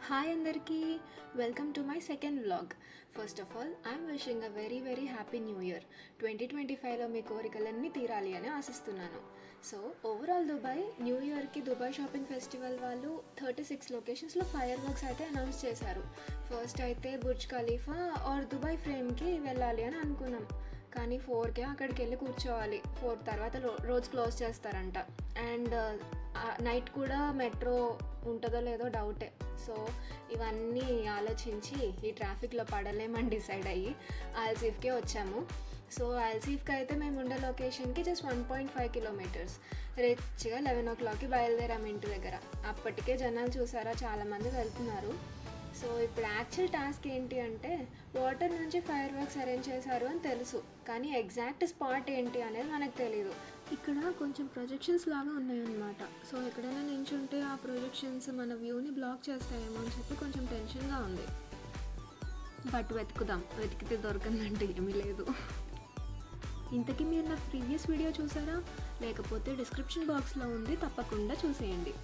Hi అందరికీ, welcome to my second vlog. First of all I'm wishing a very very happy new year. 2025లో మీ కోరికలన్నీ తీరాలి అని ఆశిస్తున్నాను. సో ఓవరాల్ దుబాయ్ న్యూ ఇయర్కి దుబాయ్ షాపింగ్ ఫెస్టివల్ వాళ్ళు 36 లొకేషన్స్లో ఫైర్ వర్క్స్ అయితే అనౌన్స్ చేశారు. ఫస్ట్ అయితే బుర్జ్ ఖలీఫా ఆర్ దుబాయ్ ఫ్రేమ్కి వెళ్ళాలి అని అనుకున్నాం, కానీ 4కే అక్కడికి వెళ్ళి కూర్చోవాలి. 4 తర్వాత రోడ్స్ క్లోజ్ చేస్తారంట. అండ్ నైట్ కూడా మెట్రో ఉంటుందో లేదో డౌటే. సో ఇవన్నీ ఆలోచించి ఈ ట్రాఫిక్లో పడలేమని డిసైడ్ అయ్యి ఆల్సీఫ్కే వచ్చాము. సో ఆల్సీఫ్కి అయితే మేము ఉండే లొకేషన్కి జస్ట్ 1.5 కిలోమీటర్స్. రిచ్గా 11 o'clockకి బయలుదేరాము ఇంటి దగ్గర. అప్పటికే జనాలు చూసారా, చాలామంది వెళ్తున్నారు. సో ఇప్పుడు యాక్చువల్ టాస్క్ ఏంటి అంటే, వాటర్ నుంచి ఫైర్ వర్క్స్ అరేంజ్ చేశారు అని తెలుసు, కానీ ఎగ్జాక్ట్ స్పాట్ ఏంటి అనేది మనకు తెలీదు. ఇక్కడ కొంచెం ప్రొజెక్షన్స్ లాగా ఉన్నాయన్నమాట. సో ఎక్కడైనా నించుంటే ఆ ప్రొజెక్షన్స్ మన వ్యూని బ్లాక్ చేస్తాయేమో అని చెప్పి కొంచెం టెన్షన్గా ఉంది. బట్ వెతికితే దొరకందంటే ఏమీ లేదు. ఇంతకీ మీరు నా ప్రీవియస్ వీడియో చూసారా? లేకపోతే డిస్క్రిప్షన్ బాక్స్లో ఉంది, తప్పకుండా చూసేయండి.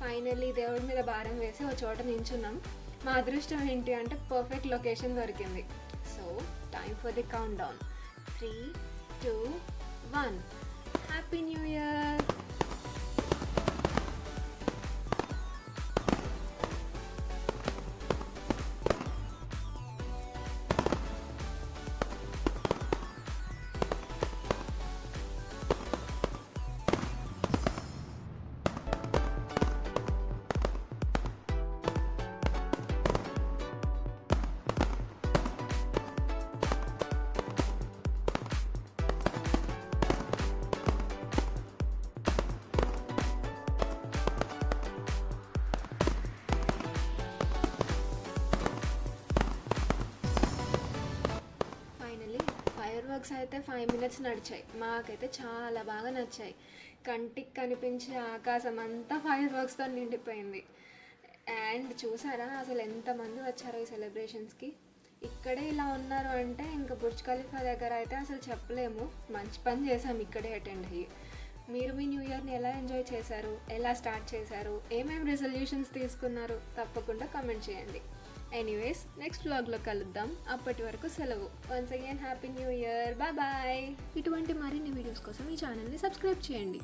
ఫైనల్లీ దేవుడి మీద భారం వేసి ఒక చోట నించున్నాం. మా అదృష్టం ఏంటి అంటే పర్ఫెక్ట్ లొకేషన్ దొరికింది. So time for the count down. 3, 2, 1. Happy new year. Fire works అయితే 5 minutes నడిచాయి. మాకైతే చాలా బాగా నచ్చాయి. కంటికి కనిపించే ఆకాశం అంతా ఫైర్ వర్క్స్తో నిండిపోయింది. అండ్ చూసారా అసలు ఎంతమంది వచ్చారో ఈ సెలబ్రేషన్స్కి. ఇక్కడే ఇలా ఉన్నారు అంటే ఇంకా బుర్జ్ ఖలీఫా దగ్గర అయితే అసలు చెప్పలేము. మంచి పని చేసాము ఇక్కడే అటెండ్ అయ్యి. మీరు మీ న్యూ ఇయర్ని ఎలా ఎంజాయ్ చేశారు, ఎలా స్టార్ట్ చేశారు, ఏమేమి రెజల్యూషన్స్ తీసుకున్నారు, తప్పకుండా కామెంట్ చేయండి. ఎనీవేస్, నెక్స్ట్ వ్లాగ్లో కలుద్దాం. అప్పటి వరకు సెలవు. Once again happy new year. Bye bye. ఇటువంటి మరిన్ని వీడియోస్ కోసం ఈ ఛానల్ని సబ్స్క్రైబ్ చేయండి.